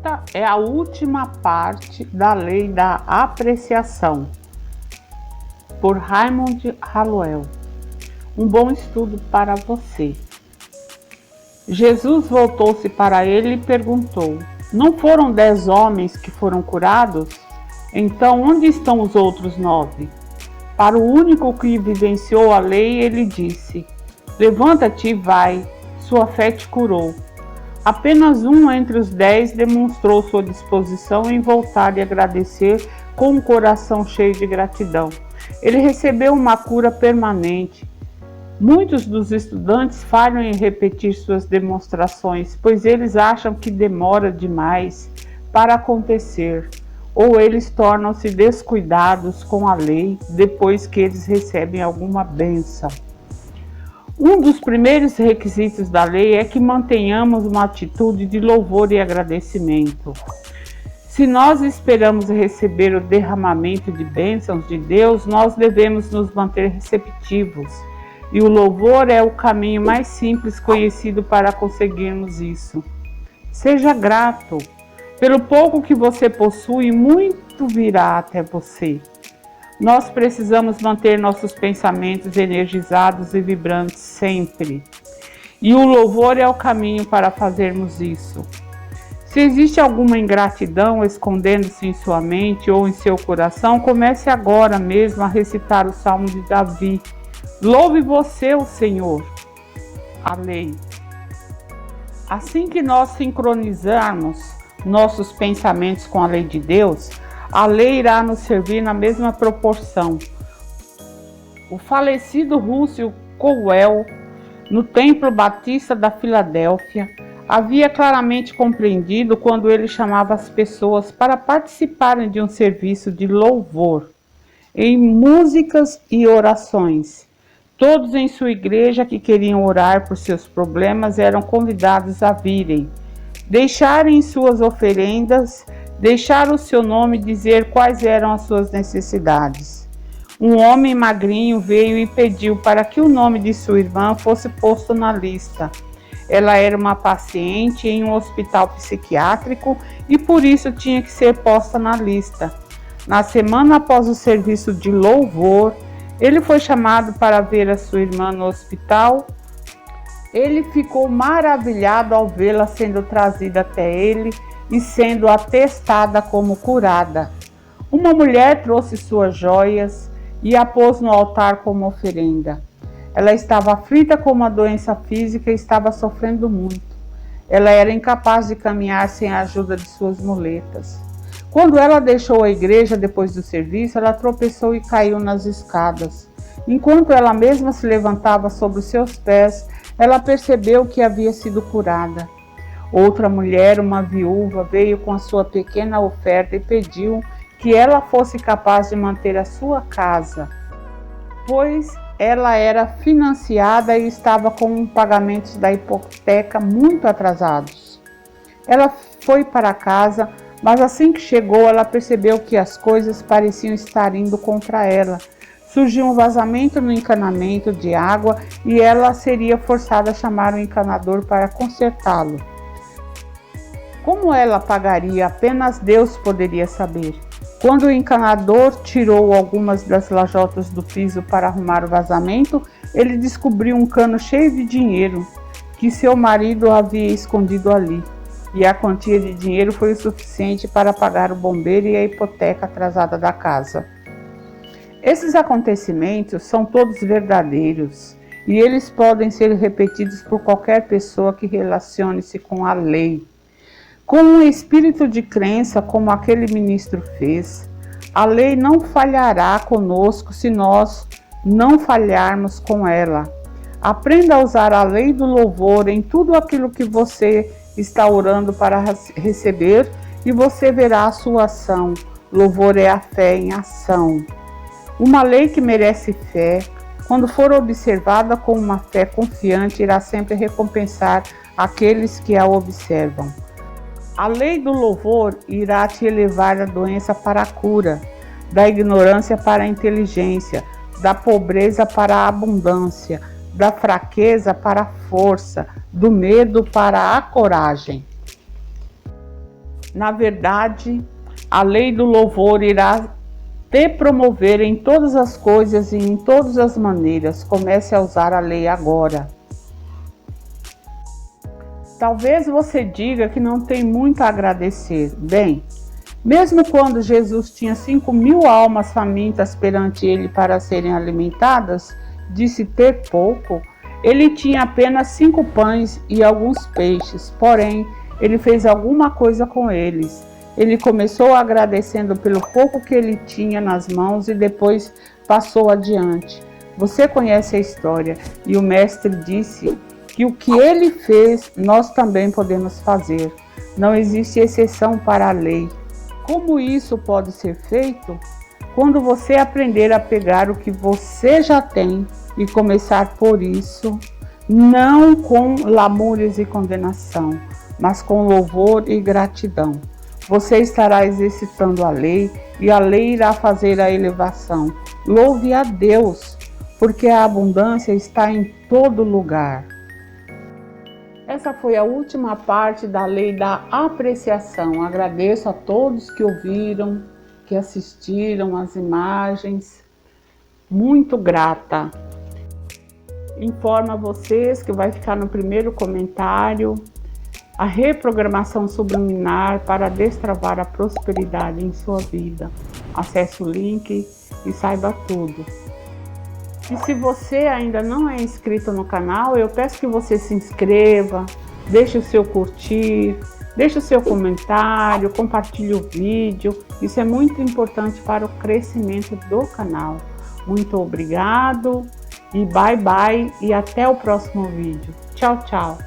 Esta é a última parte da Lei da Apreciação, por Raymond Hallowell. Um bom estudo para você. Jesus voltou-se para ele e perguntou: não foram 10 homens que foram curados? Então, onde estão os outros 9? Para o único que vivenciou a lei, ele disse: levanta-te e vai, sua fé te curou. Apenas um entre os 10 demonstrou sua disposição em voltar e agradecer com um coração cheio de gratidão. Ele recebeu uma cura permanente. Muitos dos estudantes falham em repetir suas demonstrações, pois eles acham que demora demais para acontecer, ou eles tornam-se descuidados com a lei depois que eles recebem alguma bênção. Um dos primeiros requisitos da lei é que mantenhamos uma atitude de louvor e agradecimento. Se nós esperamos receber o derramamento de bênçãos de Deus, nós devemos nos manter receptivos. E o louvor é o caminho mais simples conhecido para conseguirmos isso. Seja grato. Pelo pouco que você possui, muito virá até você. Nós precisamos manter nossos pensamentos energizados e vibrantes sempre. E o louvor é o caminho para fazermos isso. Se existe alguma ingratidão escondendo-se em sua mente ou em seu coração, comece agora mesmo a recitar o Salmo de Davi. Louve você, o Senhor. A lei. Assim que nós sincronizarmos nossos pensamentos com a lei de Deus, a lei irá nos servir na mesma proporção. O falecido Russell Cowell, no Templo Batista da Filadélfia, havia claramente compreendido quando ele chamava as pessoas para participarem de um serviço de louvor, em músicas e orações. Todos em sua igreja que queriam orar por seus problemas eram convidados a virem, deixarem suas oferendas, deixar o seu nome e dizer quais eram as suas necessidades. Um homem magrinho veio e pediu para que o nome de sua irmã fosse posto na lista. Ela era uma paciente em um hospital psiquiátrico e por isso tinha que ser posta na lista. Na semana após o serviço de louvor, ele foi chamado para ver a sua irmã no hospital. Ele ficou maravilhado ao vê-la sendo trazida até ele e sendo atestada como curada. Uma mulher trouxe suas joias e a pôs no altar como oferenda. Ela estava aflita com uma doença física e estava sofrendo muito. Ela era incapaz de caminhar sem a ajuda de suas muletas. Quando ela deixou a igreja depois do serviço, ela tropeçou e caiu nas escadas. Enquanto ela mesma se levantava sobre os seus pés, ela percebeu que havia sido curada. Outra mulher, uma viúva, veio com a sua pequena oferta e pediu que ela fosse capaz de manter a sua casa, pois ela era financiada e estava com pagamentos da hipoteca muito atrasados. Ela foi para casa, mas assim que chegou, ela percebeu que as coisas pareciam estar indo contra ela. Surgiu um vazamento no encanamento de água e ela seria forçada a chamar o encanador para consertá-lo. Como ela pagaria, apenas Deus poderia saber. Quando o encanador tirou algumas das lajotas do piso para arrumar o vazamento, ele descobriu um cano cheio de dinheiro que seu marido havia escondido ali. E a quantia de dinheiro foi o suficiente para pagar o bombeiro e a hipoteca atrasada da casa. Esses acontecimentos são todos verdadeiros e eles podem ser repetidos por qualquer pessoa que relacione-se com a lei. Com um espírito de crença como aquele ministro fez, a lei não falhará conosco se nós não falharmos com ela. Aprenda a usar a lei do louvor em tudo aquilo que você está orando para receber e você verá a sua ação. Louvor é a fé em ação. Uma lei que merece fé, quando for observada com uma fé confiante, irá sempre recompensar aqueles que a observam. A lei do louvor irá te elevar da doença para a cura, da ignorância para a inteligência, da pobreza para a abundância, da fraqueza para a força, do medo para a coragem. Na verdade, a lei do louvor irá te promover em todas as coisas e em todas as maneiras. Comece a usar a lei agora. Talvez você diga que não tem muito a agradecer. Bem, mesmo quando Jesus tinha 5.000 almas famintas perante ele para serem alimentadas, disse ter pouco, ele tinha apenas 5 pães e alguns peixes, porém, ele fez alguma coisa com eles. Ele começou agradecendo pelo pouco que ele tinha nas mãos e depois passou adiante. Você conhece a história e o mestre disse que o que ele fez, nós também podemos fazer. Não existe exceção para a lei. Como isso pode ser feito? Quando você aprender a pegar o que você já tem e começar por isso, não com lamúrias e condenação, mas com louvor e gratidão. Você estará exercitando a lei e a lei irá fazer a elevação. Louve a Deus, porque a abundância está em todo lugar. Essa foi a última parte da lei da apreciação. Agradeço a todos que ouviram, que assistiram às imagens. Muito grata. Informo a vocês que vai ficar no primeiro comentário a reprogramação subliminar para destravar a prosperidade em sua vida. Acesse o link e saiba tudo. E se você ainda não é inscrito no canal, eu peço que você se inscreva, deixe o seu curtir, deixe o seu comentário, compartilhe o vídeo. Isso é muito importante para o crescimento do canal. Muito obrigado e bye bye e até o próximo vídeo. Tchau, tchau.